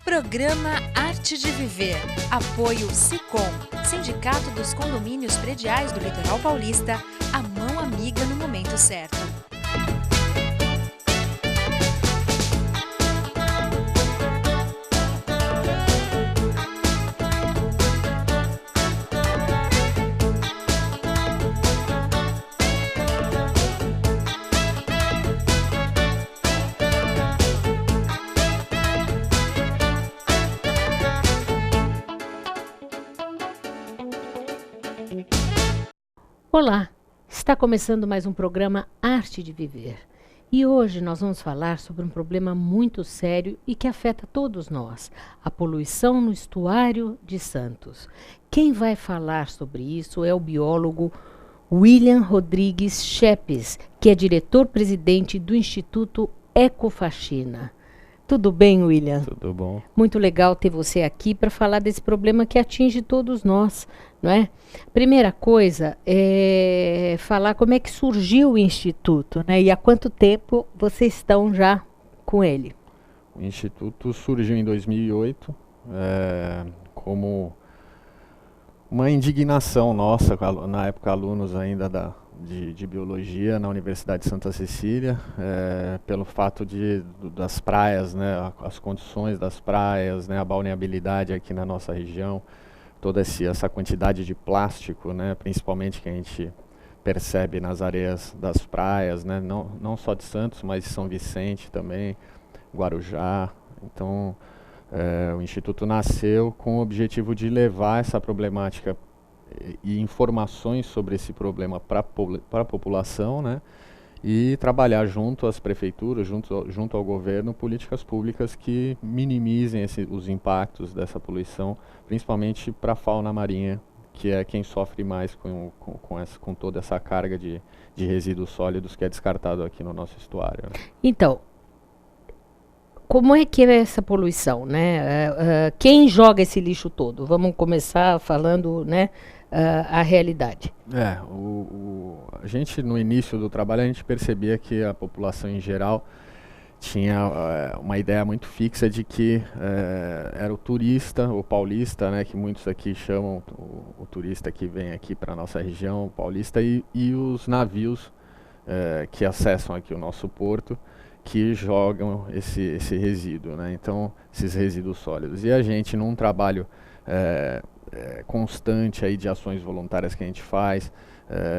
Programa Arte de Viver. Apoio Sicom, Sindicato dos Condomínios Prediais do Litoral Paulista, a mão amiga no momento certo. Olá, está começando mais um programa Arte de Viver. E hoje nós vamos falar sobre um problema muito sério e que afeta todos nós, a poluição no estuário de Santos. Quem vai falar sobre isso é o biólogo William Rodrigues Schepis, que é diretor-presidente do Instituto Ecofaxina. Tudo bem, William? Tudo bom. Muito legal ter você aqui para falar desse problema que atinge todos nós, não é? Primeira coisa é falar como é que surgiu o Instituto, né? E há quanto tempo vocês estão já com ele? O Instituto surgiu em 2008 como uma indignação nossa, na época alunos ainda de biologia na Universidade de Santa Cecília, pelo fato das praias, né, as condições das praias, né, a balneabilidade aqui na nossa região, toda essa quantidade de plástico, né, principalmente que a gente percebe nas areias das praias, né, não só de Santos, mas de São Vicente também, Guarujá. Então, o Instituto nasceu com o objetivo de levar essa problemática e informações sobre esse problema para a população, né? E trabalhar junto às prefeituras, junto ao governo, políticas públicas que minimizem os impactos dessa poluição, principalmente para a fauna marinha, que é quem sofre mais com toda essa carga de resíduos sólidos que é descartado aqui no nosso estuário. Então, como é que é essa poluição, né? Quem joga esse lixo todo? Vamos começar falando, né, a realidade. A gente, no início do trabalho, a gente percebia que a população em geral tinha uma ideia muito fixa de que era o turista, o paulista, né, que muitos aqui chamam o turista que vem aqui para a nossa região, o paulista, e os navios que acessam aqui o nosso porto, que jogam esse resíduo, né? Então, esses resíduos sólidos. E a gente, num trabalho constante aí de ações voluntárias que a gente faz,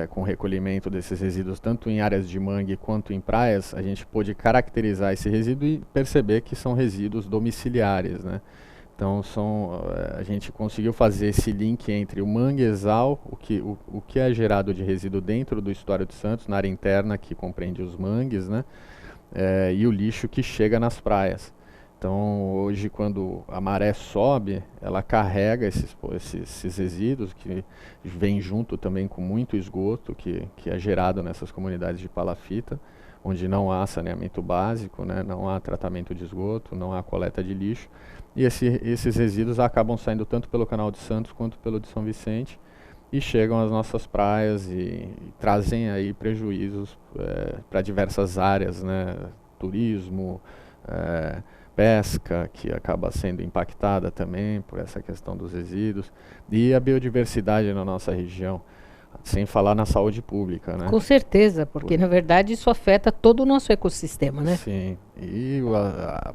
com recolhimento desses resíduos, tanto em áreas de mangue quanto em praias, a gente pôde caracterizar esse resíduo e perceber que são resíduos domiciliares, né? Então, a gente conseguiu fazer esse link entre o manguezal, o que é gerado de resíduo dentro do estuário de Santos, na área interna, que compreende os mangues, né? E o lixo que chega nas praias. Então, hoje, quando a maré sobe, ela carrega esses resíduos, que vem junto também com muito esgoto, que é gerado nessas comunidades de palafita, onde não há saneamento básico, né, não há tratamento de esgoto, não há coleta de lixo. E esses resíduos acabam saindo tanto pelo Canal de Santos quanto pelo de São Vicente, e chegam às nossas praias e trazem aí prejuízos para diversas áreas, né? Turismo, pesca, que acaba sendo impactada também por essa questão dos resíduos, e a biodiversidade na nossa região, sem falar na saúde pública, né? Com certeza, porque na verdade isso afeta todo o nosso ecossistema, né? Sim, e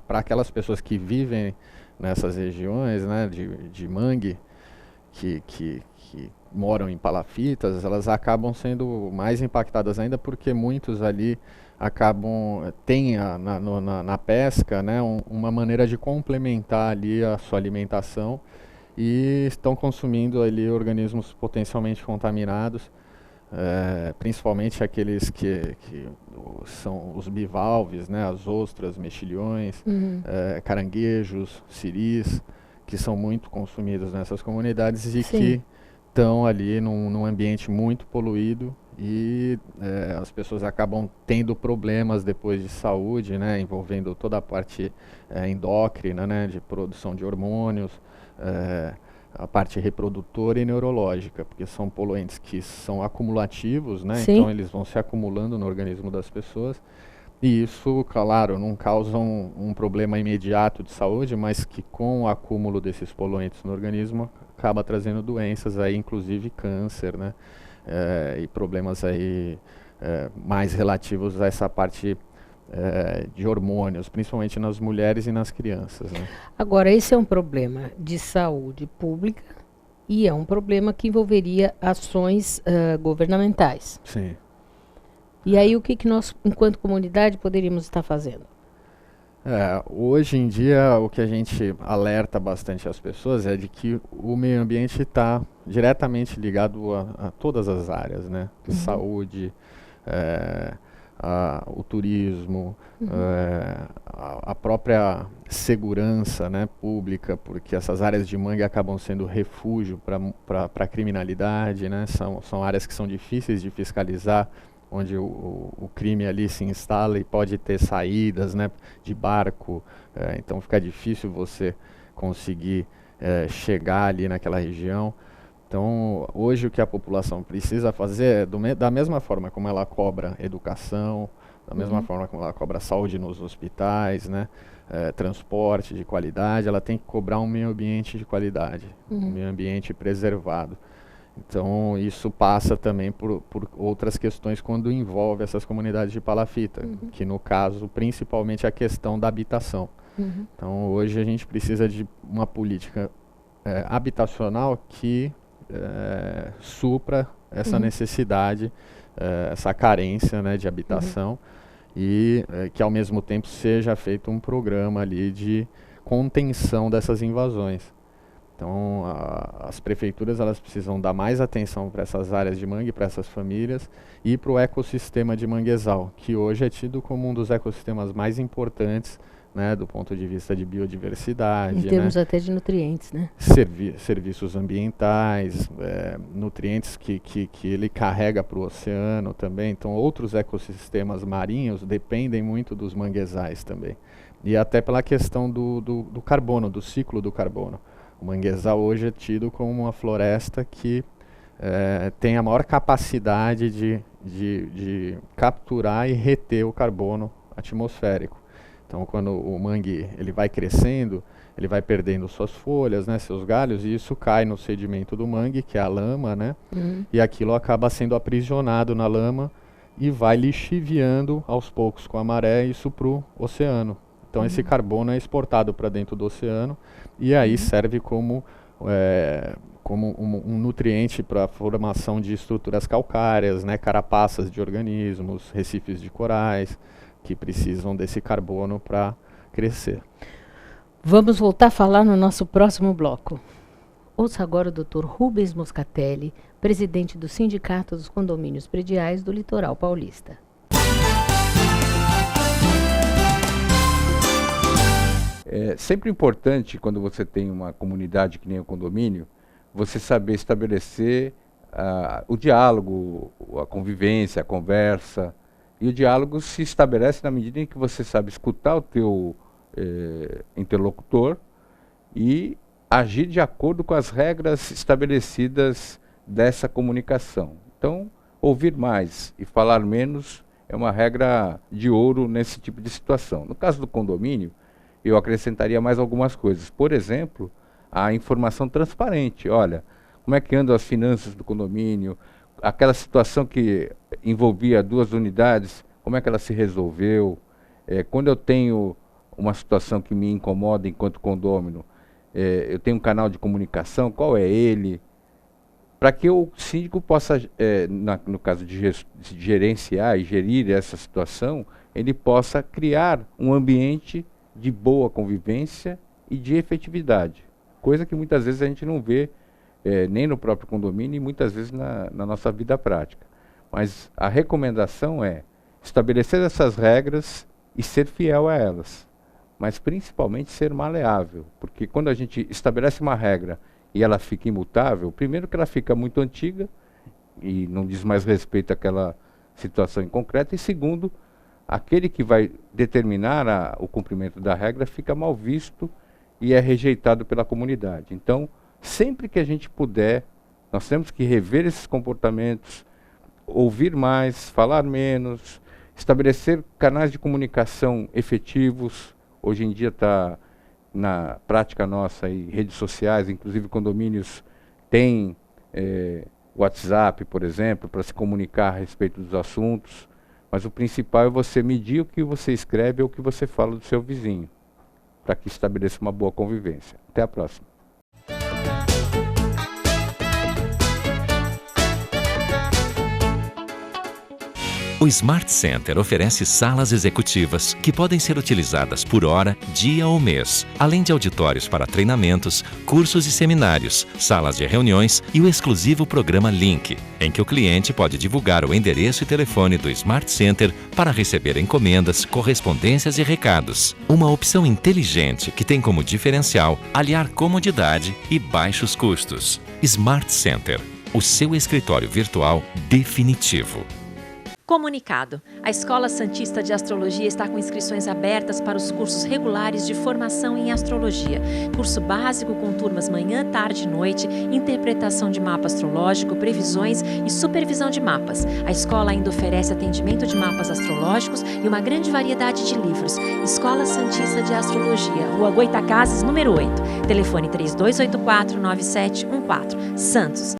para aquelas pessoas que vivem nessas regiões, né, de mangue, que moram em palafitas, elas acabam sendo mais impactadas ainda, porque muitos ali têm na pesca, né, uma maneira de complementar ali a sua alimentação, e estão consumindo ali organismos potencialmente contaminados, principalmente aqueles que são os bivalves, né, as ostras, mexilhões, caranguejos, siris, que são muito consumidos nessas comunidades e que estão ali num ambiente muito poluído, e as pessoas acabam tendo problemas depois de saúde, né, envolvendo toda a parte endócrina, né, de produção de hormônios, a parte reprodutora e neurológica, porque são poluentes que são acumulativos, né, então eles vão se acumulando no organismo das pessoas, E isso, claro, não causa um problema imediato de saúde, mas que com o acúmulo desses poluentes no organismo acaba trazendo doenças aí, inclusive câncer, né? E problemas aí mais relativos a essa parte de hormônios, principalmente nas mulheres e nas crianças, né? Agora, esse é um problema de saúde pública e é um problema que envolveria ações governamentais. Sim. E aí, o que nós, enquanto comunidade, poderíamos estar fazendo? Hoje em dia, o que a gente alerta bastante as pessoas é de que o meio ambiente está diretamente ligado a todas as áreas, né? Saúde, o turismo, a própria segurança, né, pública, porque essas áreas de mangue acabam sendo refúgio para a criminalidade, né? São áreas que são difíceis de fiscalizar, onde o crime ali se instala e pode ter saídas, né, de barco, então fica difícil você conseguir chegar ali naquela região. Então, hoje o que a população precisa fazer é, da mesma forma como ela cobra educação, da mesma forma como ela cobra saúde nos hospitais, né, transporte de qualidade, ela tem que cobrar um meio ambiente de qualidade, um meio ambiente preservado. Então, isso passa também por outras questões quando envolve essas comunidades de palafita, que no caso, principalmente a questão da habitação. Então, hoje a gente precisa de uma política habitacional que supra essa necessidade, essa carência, né, de habitação, e que ao mesmo tempo seja feito um programa ali de contenção dessas invasões. Então, as prefeituras elas precisam dar mais atenção para essas áreas de mangue, para essas famílias e para o ecossistema de manguezal, que hoje é tido como um dos ecossistemas mais importantes, né, do ponto de vista de biodiversidade. Em termos, né, até de nutrientes, né? serviços ambientais, nutrientes que ele carrega para o oceano também. Então, outros ecossistemas marinhos dependem muito dos manguezais também. E até pela questão do carbono, do ciclo do carbono. O manguezal hoje é tido como uma floresta que tem a maior capacidade de capturar e reter o carbono atmosférico. Então, quando o mangue ele vai crescendo, ele vai perdendo suas folhas, né, seus galhos, e isso cai no sedimento do mangue, que é a lama, né, e aquilo acaba sendo aprisionado na lama e vai lixiviando aos poucos com a maré isso para o oceano. Então, esse carbono é exportado para dentro do oceano e aí serve como um nutriente para a formação de estruturas calcárias, né, carapaças de organismos, recifes de corais, que precisam desse carbono para crescer. Vamos voltar a falar no nosso próximo bloco. Ouça agora o Dr. Rubens Moscatelli, presidente do Sindicato dos Condomínios Prediais do Litoral Paulista. É sempre importante, quando você tem uma comunidade que nem o condomínio, você saber estabelecer o diálogo, a convivência, a conversa. E o diálogo se estabelece na medida em que você sabe escutar o teu interlocutor e agir de acordo com as regras estabelecidas dessa comunicação. Então, ouvir mais e falar menos é uma regra de ouro nesse tipo de situação. No caso do condomínio, eu acrescentaria mais algumas coisas. Por exemplo, a informação transparente. Olha, como é que andam as finanças do condomínio, aquela situação que envolvia 2 unidades, como é que ela se resolveu. Quando eu tenho uma situação que me incomoda enquanto condômino, eu tenho um canal de comunicação, qual é ele? Para que o síndico possa, no caso de gerenciar e gerir essa situação, ele possa criar um ambiente de boa convivência e de efetividade, coisa que muitas vezes a gente não vê nem no próprio condomínio e muitas vezes na nossa vida prática. Mas a recomendação é estabelecer essas regras e ser fiel a elas, mas principalmente ser maleável, porque quando a gente estabelece uma regra e ela fica imutável, primeiro que ela fica muito antiga e não diz mais respeito àquela situação em concreto, e segundo, aquele que vai determinar o cumprimento da regra fica mal visto e é rejeitado pela comunidade. Então, sempre que a gente puder, nós temos que rever esses comportamentos, ouvir mais, falar menos Estabelecer canais de comunicação efetivos. Hoje em dia está na prática nossa aí, redes sociais, inclusive condomínios têm WhatsApp, por exemplo, para se comunicar a respeito dos assuntos. Mas o principal é você medir o que você escreve ou o que você fala do seu vizinho, para que estabeleça uma boa convivência. Até a próxima. O Smart Center oferece salas executivas que podem ser utilizadas por hora, dia ou mês, além de auditórios para treinamentos, cursos e seminários, salas de reuniões e o exclusivo programa Link, em que o cliente pode divulgar o endereço e telefone do Smart Center para receber encomendas, correspondências e recados. Uma opção inteligente que tem como diferencial aliar comodidade e baixos custos. Smart Center, o seu escritório virtual definitivo. Comunicado. A Escola Santista de Astrologia está com inscrições abertas para os cursos regulares de formação em astrologia. Curso básico com turmas manhã, tarde e noite, interpretação de mapa astrológico, previsões e supervisão de mapas. A escola ainda oferece atendimento de mapas astrológicos e uma grande variedade de livros. Escola Santista de Astrologia, Rua Goitacazes, número 8. Telefone 3284-9714. Santos.